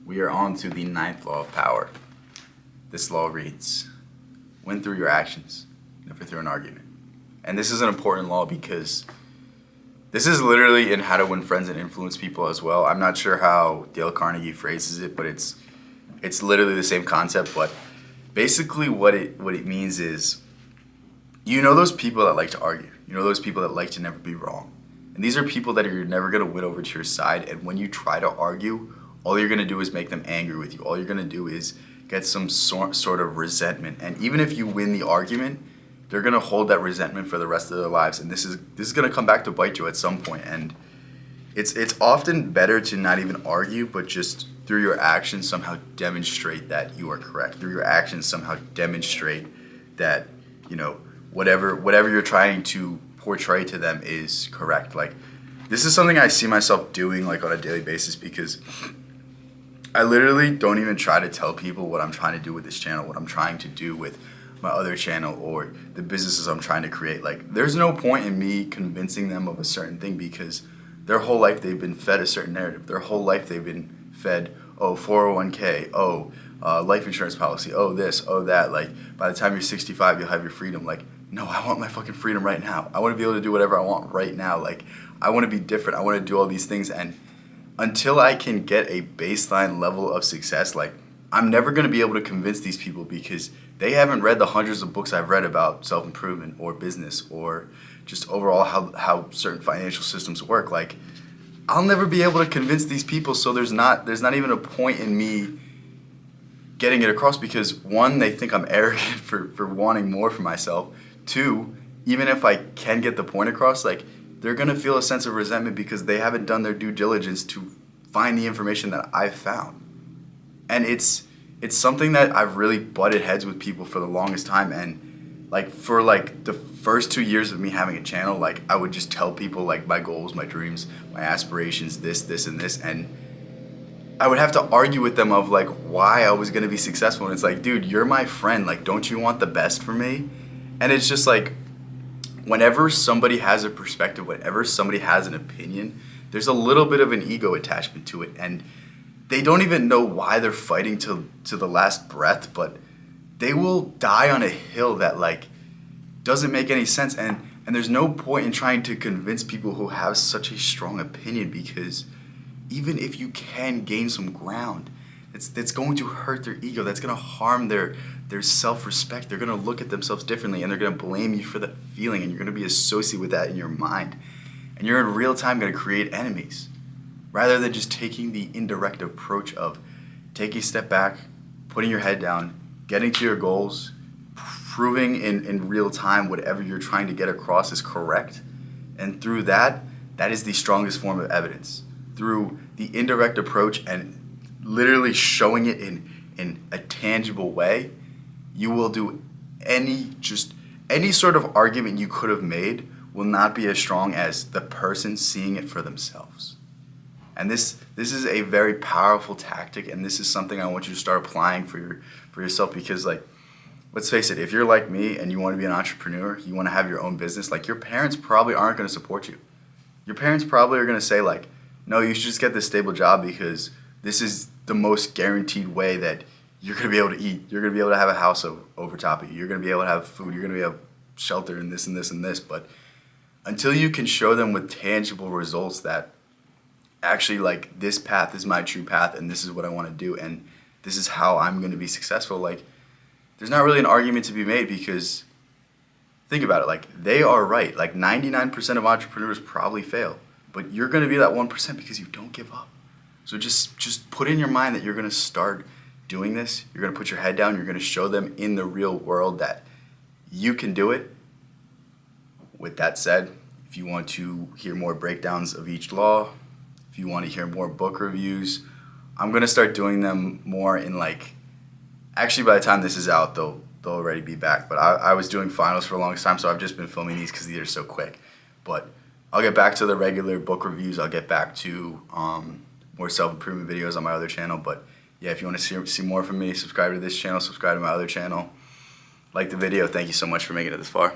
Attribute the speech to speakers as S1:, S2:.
S1: We are on to the 9th law of power. This law reads, win through your actions, never through an argument. And this is an important law because this is literally in How to Win Friends and Influence People as well. I'm not sure how Dale Carnegie phrases it, but it's literally the same concept. But basically what it means is, you know those people that like to argue. You know those people that like to never be wrong. And these are people that you're never going to win over to your side. And when you try to argue, all you're going to do is make them angry with you. All you're going to do is get some sort of resentment. And even if you win the argument, they're going to hold that resentment for the rest of their lives. And this is going to come back to bite you at some point. And it's often better to not even argue, but just through your actions somehow demonstrate that you are correct. Through your actions somehow demonstrate that, you know, whatever you're trying to portray to them is correct. Like, this is something I see myself doing like on a daily basis, because I literally don't even try to tell people what I'm trying to do with this channel, what I'm trying to do with my other channel, or the businesses I'm trying to create. Like, there's no point in me convincing them of a certain thing, because their whole life they've been fed a certain narrative. Their whole life they've been fed, oh, 401k, oh, life insurance policy, oh, this, oh, that. Like, by the time you're 65, you'll have your freedom. Like, no, I want my fucking freedom right now. I want to be able to do whatever I want right now. Like, I want to be different. I want to do all these things. And until I can get a baseline level of success, like, I'm never going to be able to convince these people, because they haven't read the hundreds of books I've read about self-improvement or business or just overall how certain financial systems work. Like, I'll never be able to convince these people, so there's not even a point in me getting it across, because one, they think I'm arrogant for wanting more for myself. Two, even if I can get the point across, like, they're going to feel a sense of resentment because they haven't done their due diligence to find the information that I've found. And it's something that I've really butted heads with people for the longest time. And like, for like the first 2 years of me having a channel, like, I would just tell people like my goals, my dreams, my aspirations, this, and this. And I would have to argue with them of like why I was going to be successful. And it's like, dude, you're my friend. Like, don't you want the best for me? And it's just like, whenever somebody has a perspective, whenever somebody has an opinion, there's a little bit of an ego attachment to it. And they don't even know why they're fighting to the last breath, but they will die on a hill that like doesn't make any sense. And there's no point in trying to convince people who have such a strong opinion, because even if you can gain some ground, it's going to hurt their ego. That's going to harm their self-respect. They're going to look at themselves differently, and they're going to blame you for that feeling, and you're going to be associated with that in your mind. And you're in real time going to create enemies, rather than just taking the indirect approach of taking a step back, putting your head down, getting to your goals, proving in real time whatever you're trying to get across is correct. And through that is the strongest form of evidence. Through the indirect approach and literally showing it in a tangible way, you will do any sort of argument you could have made will not be as strong as the person seeing it for themselves. And this is a very powerful tactic, and this is something I want you to start applying for yourself, because like, let's face it, if you're like me and you want to be an entrepreneur, you want to have your own business, like, your parents probably aren't going to support you. Your parents probably are going to say like, no, you should just get this stable job, because this is the most guaranteed way that you're going to be able to eat. You're going to be able to have a house over top of you. You're going to be able to have food. You're going to be able to have shelter and this and this and this. But until you can show them with tangible results that actually, like, this path is my true path, and this is what I want to do, and this is how I'm going to be successful, like, there's not really an argument to be made, because think about it, like, they are right. Like, 99% of entrepreneurs probably fail, but you're going to be that 1% because you don't give up. So just put in your mind that you're going to start doing this. You're going to put your head down. You're going to show them in the real world that you can do it. With that said, if you want to hear more breakdowns of each law, if you want to hear more book reviews, I'm going to start doing them more in like, actually by the time this is out, they'll already be back. But I was doing finals for the longest time, so I've just been filming these because these are so quick. But I'll get back to the regular book reviews. I'll get back to more self-improvement videos on my other channel. But yeah, if you want to see more from me, subscribe to this channel, subscribe to my other channel. Like the video. Thank you so much for making it this far.